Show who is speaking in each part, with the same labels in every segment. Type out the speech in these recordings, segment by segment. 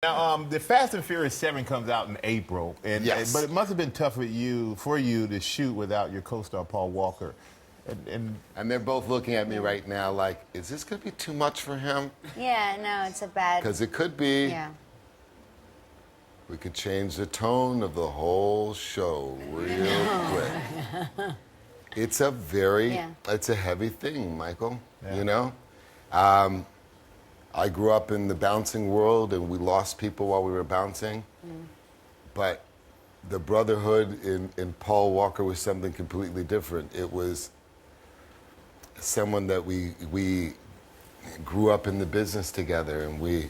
Speaker 1: Now, the Fast and Furious 7 comes out in April,
Speaker 2: Yes.
Speaker 1: but it must have been tough for you to shoot without your co-star Paul Walker.
Speaker 2: And they're both looking at me right now like, is this going to be too much for him?
Speaker 3: Yeah, no, it's a bad.
Speaker 2: Because it could be.
Speaker 3: Yeah.
Speaker 2: We could change the tone of the whole show real quick. It's a it's a heavy thing, Michael, you know? I grew up in the bouncing world and we lost people while we were bouncing. But the brotherhood in Paul Walker was something completely different. It was someone that we grew up in the business together and we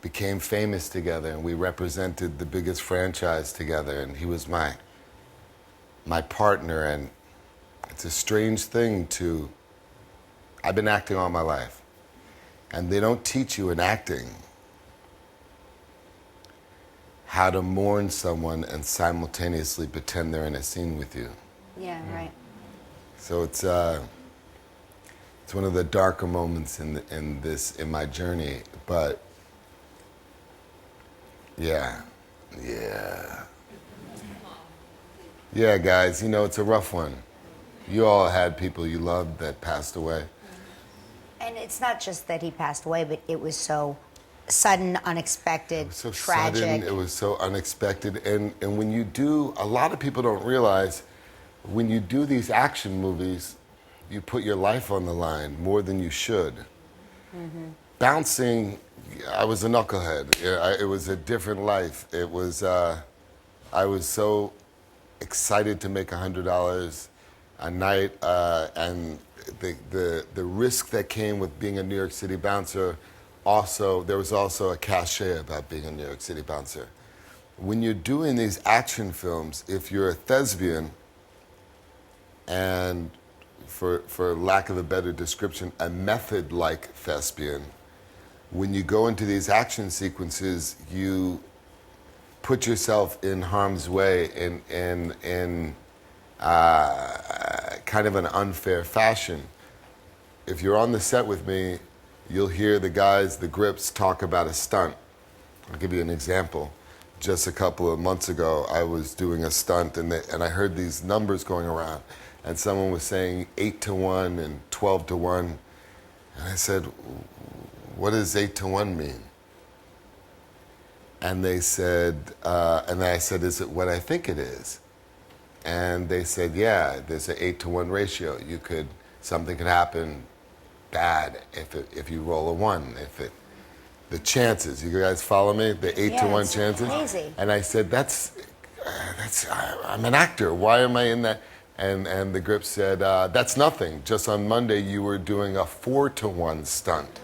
Speaker 2: became famous together and we represented the biggest franchise together and he was my partner, and it's a strange thing I've been acting all my life and they don't teach you in acting how to mourn someone and simultaneously pretend they're in a scene with you.
Speaker 3: Yeah, right.
Speaker 2: So it's one of the darker moments in my journey, but yeah, guys, you know, it's a rough one. You all had people you loved that passed away.
Speaker 3: And it's not just that he passed away, but it was so sudden, unexpected,
Speaker 2: It was so
Speaker 3: tragic.
Speaker 2: sudden, it was so unexpected, and when you do, a lot of people don't realize, when you do these action movies, you put your life on the line more than you should. Bouncing, I was a knucklehead. It was a different life. It was, I was so excited to make $100 a night, and the risk that came with being a New York City bouncer, there was also a cachet about being a New York City bouncer. When you're doing these action films, if you're a thespian, and for lack of a better description, a method-like thespian, when you go into these action sequences, you put yourself in harm's way in kind of an unfair fashion. If you're on the set with me, you'll hear the guys, the grips, talk about a stunt. I'll give you an example. Just a couple of months ago, I was doing a stunt and I heard these numbers going around, and someone was saying 8-1 and 12-1. And I said, what does 8-1 mean? And they said, and I said, is it what I think it is? And they said, yeah, there's an 8-1 ratio. Something could happen bad if you roll a 1. The chances, you guys follow me? The 8-1 chances?
Speaker 3: Crazy.
Speaker 2: And I said, I'm an actor. Why am I in that? And the grip said, that's nothing. Just on Monday, you were doing a 4-1 stunt.